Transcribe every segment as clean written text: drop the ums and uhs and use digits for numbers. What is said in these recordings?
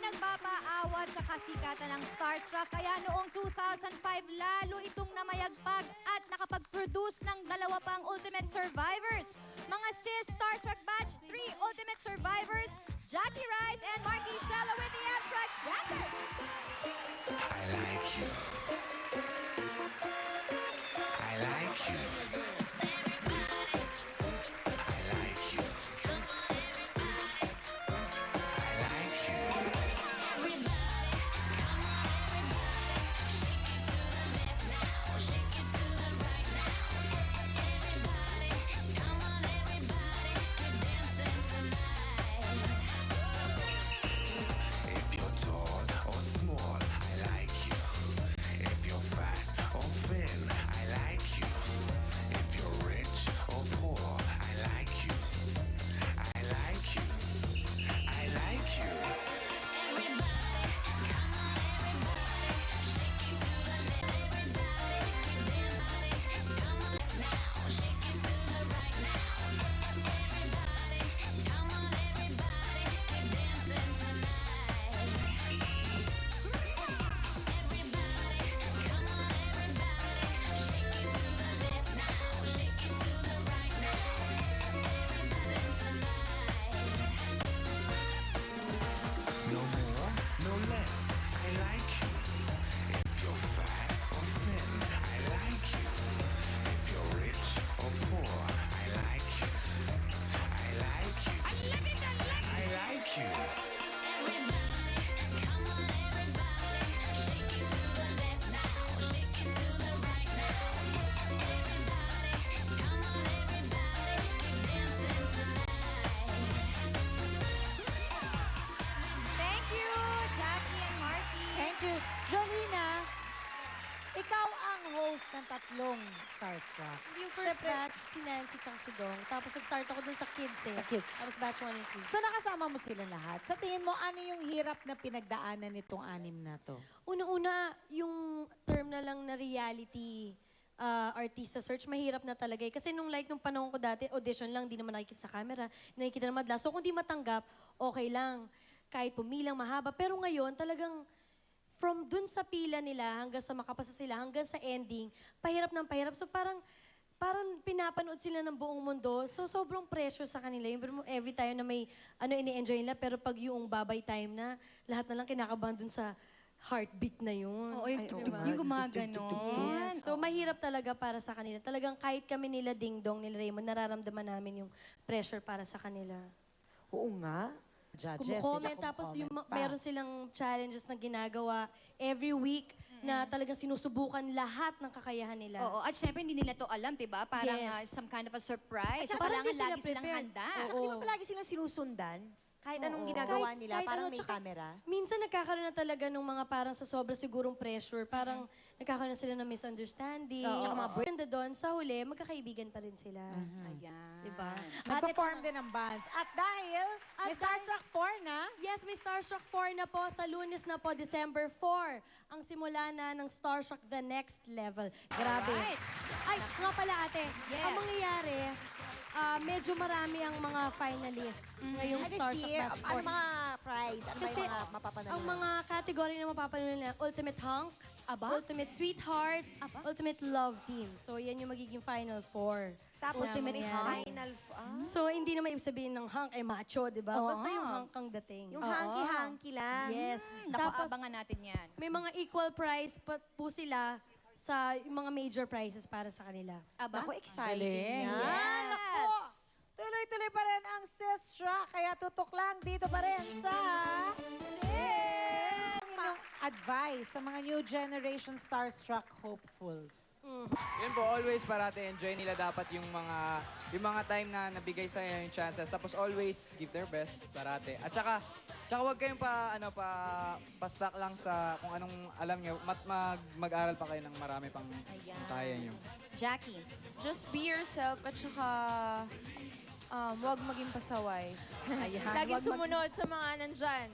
nagpapaawat sa kasikatan ng Starstruck kaya noong 2005 lalo itong namayagpag at nakapag-produce ng dalawa pang Ultimate Survivors. Mga sis Starstruck Batch 3 Ultimate Survivors, Jackie Rice and Marky Shella with the Abstract Dancers. I like you. I like you. I like you. I like you. If you're tall or small, I like you. If you're fat or thin, I like you. If you're rich or poor, I like you. I like you. I like you. No more, no less. I like you. If you're fat or thin, I like you. If you're rich or poor, I like you. I like you. I like you. Thank you, Jackie and Marky. Thank you. Jolina, ikaw ang host ng tatlong Starstruck. Yung first batch, si Nancy tsaka si Dong. Tapos nag-start ako dun sa kids eh. Sa kids. Tapos batch 1 and 2. So nakasama mo silang lahat. Sa tingin mo, ano yung hirap na pinagdaanan nitong anim na to? Una-una, yung term na lang na reality artista search, mahirap na talaga eh. Kasi nung panahon ko dati, audition lang, di naman nakikita sa camera, nakikita na madla. So kung di matanggap, okay lang. Kahit pumilang mahaba. Pero ngayon, talagang from dun sa pila nila hanggang sa makapasa sila, hanggang sa ending, pahirap ng pahirap. So parang pinapanood sila ng buong mundo. So sobrang pressure sa kanila. Yung every time na may ini-enjoy nila, pero pag yung babay time na, lahat na lang kinakabahan dun sa heartbeat na yun. Oo, yung tugtog, yung gumaganon. Yes. So, mahirap talaga para sa kanila. Talagang kahit kami nila Ding Dong, nila Raymond, nararamdaman namin yung pressure para sa kanila. Oo nga. Judges, Kumukomment, tapos yung meron silang challenges na ginagawa every week na talagang sinusubukan lahat ng kakayahan nila. Oo, at syempre hindi nila to alam, 'di ba? Parang Yes. some kind of a surprise. At So, saka kailangan hindi sila lagi silang prepared. handa. Tsaka di ba palagi silang sinusundan? Kahit anong Oo. ginagawa nila, Kahit parang ano, may tsaka camera. Minsan nagkakaroon na talaga ng mga parang sa sobra sigurong pressure. Parang nagkakaroon na sila ng misunderstanding. Oo. Tsaka mga ganda doon, sa huli, magkakaibigan pa rin sila. Ayan. Diba? Nag-perform din ng bands. At dahil may Starstruck 4 na, Yes, may Starstruck 4 na po. Sa Lunes na po, December 4. Ang simula na ng Starstruck The Next Level. Grabe. Alright. Ay, nga pala ate. Yes. Ang mangyayari, medyo marami ang mga finalists ngayong This Starstruck year, Batch 4. ano mga prize? Ano ba Kasi yung mga mapapanood? ang mga category na mapapanood nila, Ultimate Hunk, Aba? Ultimate Sweetheart, Ultimate Love Team. So, yan yung magiging Final 4. Tapos Ultimate may Hunk. final... So, hindi naman ibig sabihin ng hunk ay macho, di ba? Oo. Basta yung hunk ang dating. Yung hanky-hanky lang. Yes. Naku, Tapos, abangan natin yan. may mga equal prize po sila sa yung mga major prizes para sa kanila. Aba? Ako, exciting Galing. yan. Yes! tuloy-tuloy pa rin ang Sistruck. Kaya tutok lang dito pa rin sa Sis! Ang inyong advice sa mga new generation Starstruck hopefuls. Yun po, always parati enjoy nila dapat yung mga time na nabigay sa inyo yung chances. Tapos always give their best parati. At saka wag kayong pa-stuck lang sa kung anong alam nyo. Mag-aral pa kayo ng marami pang kaya nyo. Jackie. Just be yourself at saka huwag maging pasaway. Ayan. Laging Wag mag- sumunod sa mga nandyan.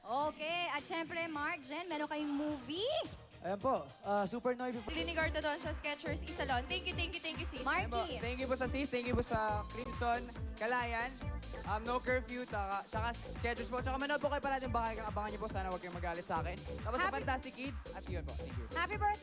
Okay. At syempre, Mark, Jen, meron kayong movie. Ayan po, Super Noivy po. Linigar Dodoncha Skechers Isalon. Thank you, sis. Ayan po. Marky. Thank you po sa Sis, thank you po sa Crimson, Kalayan, No Curfew, tsaka Skechers po. Tsaka manood po kayo pa natin, baka abangan niyo po. Sana huwag kayong magalit sa akin. Tapos sa Fantastic Kids, at yun po. Thank you. Happy birthday!